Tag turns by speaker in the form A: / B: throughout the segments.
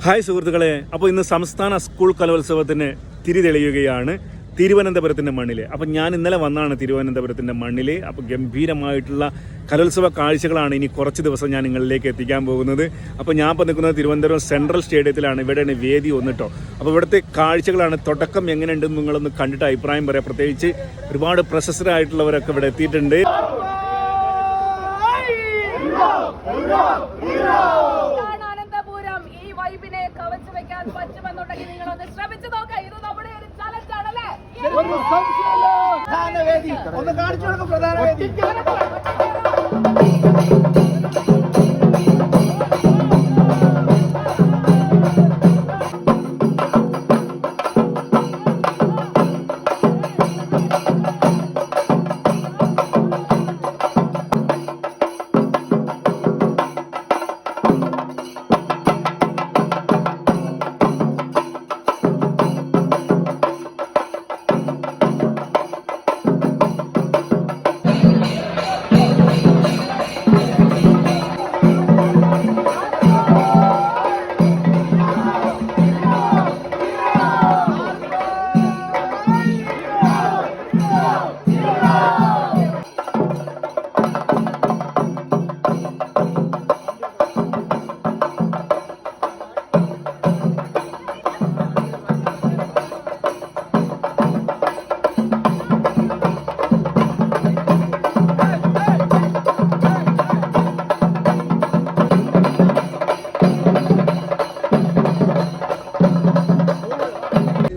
A: Hi സുഹൃത്തുക്കളെ, അപ്പോൾ ഇന്ന് സംസ്ഥാന സ്കൂൾ കലോത്സവത്തിന് തിരിതെളിയുകയാണ് തിരുവനന്തപുരത്തിൻ്റെ മണ്ണിൽ. അപ്പം ഞാൻ ഇന്നലെ വന്നാണ് തിരുവനന്തപുരത്തിൻ്റെ മണ്ണിൽ. അപ്പോൾ ഗംഭീരമായിട്ടുള്ള കലോത്സവ കാഴ്ചകളാണ് ഇനി കുറച്ച് ദിവസം ഞാൻ നിങ്ങളിലേക്ക് എത്തിക്കാൻ പോകുന്നത്. അപ്പോൾ ഞാൻ ഇപ്പോൾ നിൽക്കുന്നത് തിരുവനന്തപുരം സെൻട്രൽ സ്റ്റേഡിയത്തിലാണ്. ഇവിടെയാണ് വേദി ഒന്നിട്ടോ. അപ്പോൾ ഇവിടുത്തെ കാഴ്ചകളാണ്. തുടക്കം എങ്ങനെയുണ്ടെന്ന് നിങ്ങളൊന്ന് കണ്ടിട്ട് അഭിപ്രായം പറയാം. പ്രത്യേകിച്ച് ഒരുപാട് പ്രശസ്തരായിട്ടുള്ളവരൊക്കെ ഇവിടെ എത്തിയിട്ടുണ്ട്.
B: പറ്റുമെന്നുണ്ടെങ്കിൽ നിങ്ങളൊന്ന് ശ്രമിച്ചു നോക്കാം. ഇത് നമ്മുടെ ഒരു ചലഞ്ച് ആണല്ലേ.
C: ഒന്ന് കാണിച്ചു കൊടുക്കും പ്രധാന വേദി.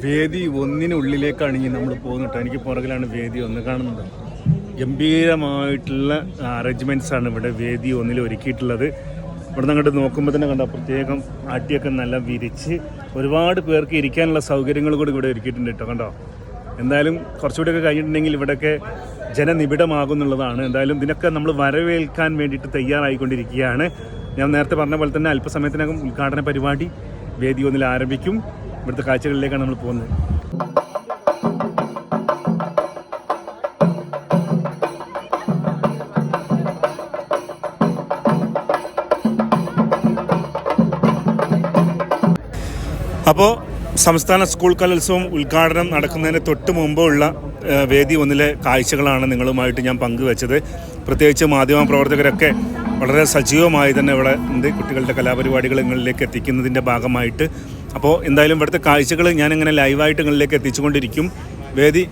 A: വേദി ഒന്നിനുള്ളിലേക്കാണ് ഇനി നമ്മൾ പോകുന്നത്. എനിക്ക് പുറകിലാണ് വേദി ഒന്ന് കാണുന്നത്. ഗംഭീരമായിട്ടുള്ള അറേഞ്ച്മെൻറ്റ്സ് ആണ് ഇവിടെ വേദി ഒന്നിൽ ഒരുക്കിയിട്ടുള്ളത്. ഇവിടെ നിന്ന് അങ്ങോട്ട് നോക്കുമ്പോൾ തന്നെ കണ്ട പ്രത്യേകം അടിയൊക്കെ നല്ല വിരിച്ച് ഒരുപാട് പേർക്ക് ഇരിക്കാനുള്ള സൗകര്യങ്ങൾ കൂടി ഇവിടെ ഒരുക്കിയിട്ടുണ്ട് കേട്ടോ. കണ്ടോ, എന്തായാലും കുറച്ചുകൂടിയൊക്കെ കഴിഞ്ഞിട്ടുണ്ടെങ്കിൽ ഇവിടെയൊക്കെ ജനനിബിഡമാകുന്നുള്ളതാണ്. എന്തായാലും ഇതിനൊക്കെ നമ്മൾ വരവേൽക്കാൻ വേണ്ടിയിട്ട് തയ്യാറായിക്കൊണ്ടിരിക്കുകയാണ്. ഞാൻ നേരത്തെ പറഞ്ഞ പോലെ തന്നെ അല്പസമയത്തിനകം ഉദ്ഘാടന പരിപാടി വേദി ഒന്നിൽ ആരംഭിക്കും. ഇവിടുത്തെ കാഴ്ചകളിലേക്കാണ് നമ്മൾ പോകുന്നത്. അപ്പോൾ സംസ്ഥാന സ്കൂൾ കലോത്സവം ഉദ്ഘാടനം നടക്കുന്നതിന് തൊട്ട് മുമ്പുള്ള വേദി ഒന്നിലെ കാഴ്ചകളാണ് നിങ്ങളുമായിട്ട് ഞാൻ പങ്കുവച്ചത്. പ്രത്യേകിച്ച് മാധ്യമപ്രവർത്തകരൊക്കെ വളരെ സജീവമായി തന്നെ ഇവിടെ ഉണ്ട് കുട്ടികളുടെ കലാപരിപാടികൾ നിങ്ങളിലേക്ക് എത്തിക്കുന്നതിൻ്റെ ഭാഗമായിട്ട്. അപ്പോൾ എന്തായാലും ഇവിടുത്തെ കാഴ്ചകൾ ഞാനിങ്ങനെ ലൈവായിട്ട് നിങ്ങളിലേക്ക് എത്തിച്ചുകൊണ്ടിരിക്കും. വേദി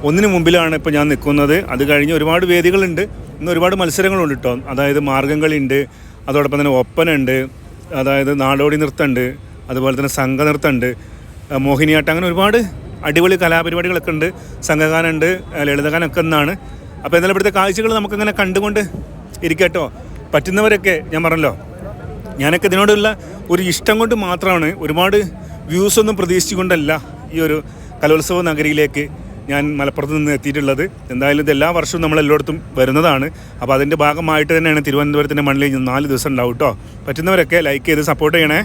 A: ഒന്നിനു മുമ്പിലാണ് ഇപ്പോൾ ഞാൻ നിൽക്കുന്നത്. അത് കഴിഞ്ഞ് ഒരുപാട് വേദികളുണ്ട്. ഇന്ന് ഒരുപാട് മത്സരങ്ങളുണ്ട് കേട്ടോ. അതായത് മാർഗ്ഗംകളിയുണ്ട്, അതോടൊപ്പം തന്നെ ഒപ്പനുണ്ട്, അതായത് നാടോടി നൃത്തമുണ്ട്, അതുപോലെ തന്നെ സംഘനൃത്തമുണ്ട്, മോഹിനിയാട്ടം, അങ്ങനെ ഒരുപാട് അടിപൊളി കലാപരിപാടികളൊക്കെ ഉണ്ട്. സംഘഗാനമുണ്ട്, ലളിതഗാനമൊക്കെ ഒന്നാണ്. അപ്പോൾ എന്തായാലും ഇവിടുത്തെ കാഴ്ചകൾ നമുക്കിങ്ങനെ കണ്ടുകൊണ്ട് ഇരിക്കട്ടോ. പറ്റുന്നവരൊക്കെ ഞാൻ പറഞ്ഞല്ലോ, ഞാനൊക്കെ ഇതിനോടുള്ള ഒരു ഇഷ്ടം കൊണ്ട് മാത്രമാണ്, ഒരുപാട് വ്യൂസൊന്നും പ്രതീക്ഷിച്ചുകൊണ്ടല്ല ഈ ഒരു കലോത്സവ നഗരിയിലേക്ക് ഞാൻ മലപ്പുറത്ത് നിന്ന് എത്തിയിട്ടുള്ളത്. എന്തായാലും ഇത് എല്ലാ വർഷവും നമ്മളെല്ലായിടത്തും വരുന്നതാണ്. അപ്പോൾ അതിൻ്റെ ഭാഗമായിട്ട് തന്നെയാണ് തിരുവനന്തപുരത്തിൻ്റെ മണ്ണിൽ 4 ദിവസം ഉണ്ടാവും കേട്ടോ. പറ്റുന്നവരൊക്കെ ലൈക്ക് ചെയ്ത് സപ്പോർട്ട് ചെയ്യണേ.